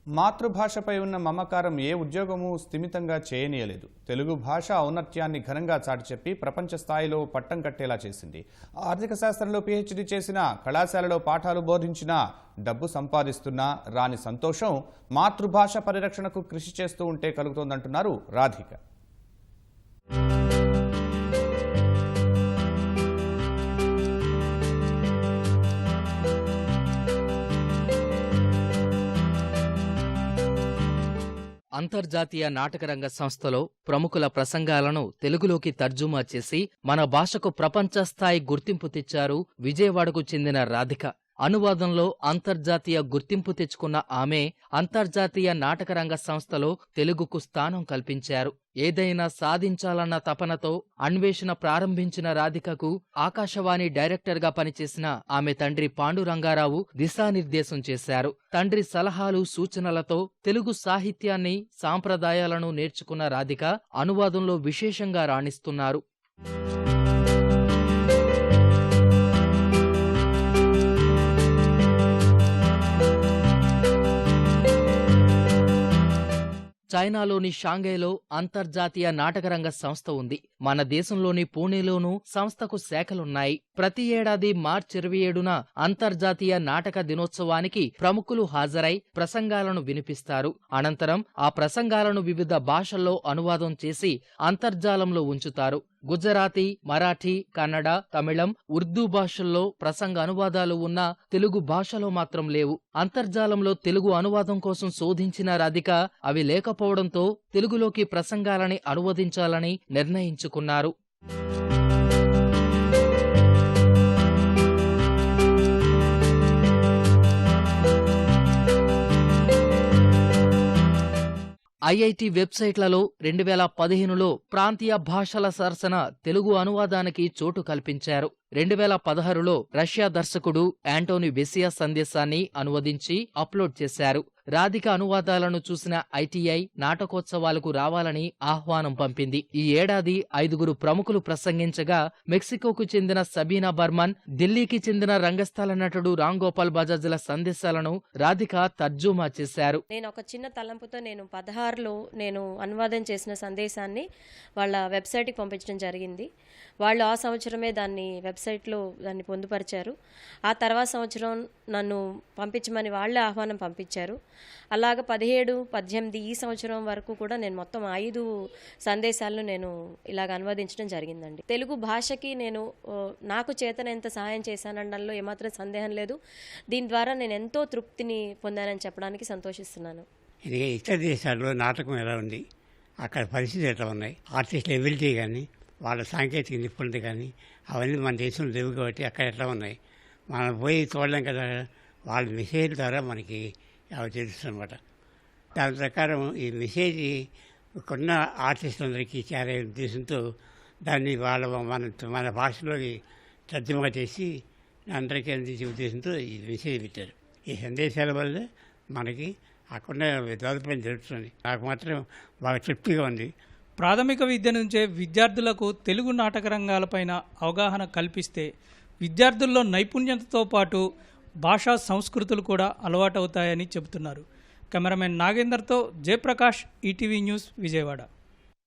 మాతృభాషపై ఉన్న మమకారం ఏ ఉద్యోగము స్థిమితంగా చేయనీయలేదు. తెలుగు భాష ఔన్నత్యాన్ని ఘనంగా చాటి చెప్పి ప్రపంచ స్థాయిలో పట్టం కట్టేలా చేసింది. ఆర్థిక శాస్త్రంలో పీహెచ్డీ చేసిన, కళాశాలలో పాఠాలు బోధించినా, డబ్బు సంపాదిస్తున్నా రాని సంతోషం మాతృభాష పరిరక్షణకు కృషి చేస్తూ ఉంటే కలుగుతోందంటున్నారు రాధిక. అంతర్జాతీయ నాటకరంగ సంస్థలో ప్రముఖుల ప్రసంగాలను తెలుగులోకి తర్జుమా చేసి మన భాషకు ప్రపంచ స్థాయి గుర్తింపు తెచ్చారు విజయవాడకు చెందిన రాధిక. అనువాదంలో అంతర్జాతీయ గుర్తింపు తెచ్చుకున్న ఆమె అంతర్జాతీయ నాటకరంగ సంస్థలో తెలుగుకు స్థానం కల్పించారు. ఏదైనా సాధించాలన్న తపనతో అన్వేషణ ప్రారంభించిన రాధికకు ఆకాశవాణి డైరెక్టర్గా పనిచేసిన ఆమె తండ్రి పాండురంగారావు దిశానిర్దేశం చేశారు. తండ్రి సలహాలు సూచనలతో తెలుగు సాహిత్యాన్ని, సాంప్రదాయాలను నేర్చుకున్న రాధిక అనువాదంలో విశేషంగా రాణిస్తున్నారు. చైనాలోని షాంఘైలో అంతర్జాతీయ నాటకరంగ సంస్థ ఉంది. మన దేశంలోని పూణేలోనూ సంస్థకు శాఖలున్నాయి. ప్రతి ఏడాది మార్చి 27న అంతర్జాతీయ నాటక దినోత్సవానికి ప్రముఖులు హాజరై ప్రసంగాలను వినిపిస్తారు. అనంతరం ఆ ప్రసంగాలను వివిధ భాషల్లో అనువాదం చేసి అంతర్జాలంలో ఉంచుతారు. గుజరాతీ, మరాఠీ, కన్నడ, తమిళం, ఉర్దూ భాషల్లో ప్రసంగ అనువాదాలు ఉన్నా తెలుగు భాషలో మాత్రం లేవు. అంతర్జాలంలో తెలుగు అనువాదం కోసం శోధించిన రాధిక అవి లేకపోవడంతో తెలుగులోకి ప్రసంగాలని అనువదించాలని నిర్ణయించుకున్నారు. ఐఐటి వెబ్సైట్లలో 2015లో ప్రాంతీయ భాషల సరసన తెలుగు అనువాదానికి చోటు కల్పించారు. 2016లో రష్యా దర్శకుడు యాంటోనీ వెసియా సందేశాన్ని అనువదించి అప్లోడ్ చేశారు. రాధిక అనువాదాలను చూసిన ఐటీఐ నాటకోత్సవాలకు రావాలని ఆహ్వానం పంపింది. ఈ ఏడాది 5గురు ప్రముఖులు ప్రసంగించగా మెక్సికోకు చెందిన సబీనా బర్మన్, ఢిల్లీకి చెందిన రంగస్థల నటుడు రామ్ గోపాల్ బజాజ్ల సందేశాలను రాధిక తర్జుమా చేశారు. నేను ఒక చిన్న తలంపుతో 16లో అనువాదం చేసిన సందేశాన్ని వాళ్ళ వెబ్సైట్కి పంపించడం జరిగింది. వాళ్ళు ఆ సంవత్సరమే దాన్ని వెబ్సైట్లో పొందుపరిచారు. ఆ తర్వాత సంవత్సరం నన్ను పంపించమని వాళ్ళే ఆహ్వానం పంపించారు. అలాగ 17, 18 ఈ సంవత్సరం వరకు కూడా నేను మొత్తం 5 సందేశాలను ఇలాగ అనువదించడం జరిగిందండి. తెలుగు భాషకి నాకు చేతనంత సహాయం చేశానడంలో ఏమాత్రం సందేహం లేదు. దీని ద్వారా నేను ఎంతో తృప్తిని పొందానని చెప్పడానికి సంతోషిస్తున్నాను. ఇది ఇతర దేశాల్లో నాటకం ఎలా ఉంది, అక్కడ పరిస్థితులు ఎట్లా ఉన్నాయి, ఆర్టిస్టుల ఎబిలిటీ కానీ, వాళ్ళ సాంకేతిక నిపుణత కానీ అవన్నీ మన దేశంలో లేవు కాబట్టి అక్కడ ఎట్లా ఉన్నాయి మనం పోయి చూడలేం కదా. వాళ్ళ మెసేజ్ ద్వారా మనకి అవి తెలుస్తుంది అనమాట. దాని ప్రకారం ఈ మెసేజ్ కొన్న ఆర్టిస్టులందరికీ చేరే ఉద్దేశంతో దాన్ని మన భాషలోకి తర్జుమా చేసి అందరికీ అందించే ఉద్దేశంతో ఈ మెసేజ్ పెట్టారు. ఈ సందేశాల వల్ల మనకి అక్కడ దోదపని జరుగుతుంది. నాకు మాత్రం బాగా తృప్తిగా ఉంది. ప్రాథమిక విద్య నుంచే విద్యార్థులకు తెలుగు నాటక రంగాలపైన అవగాహన కల్పిస్తే విద్యార్థుల్లో నైపుణ్యతతో పాటు భాషా సంస్కృతులు కూడా అలవాటవుతాయని చెబుతున్నారు. కెమెరామెన్ నాగేందర్తో జయప్రకాష్, ఈటీవీ న్యూస్, విజయవాడ.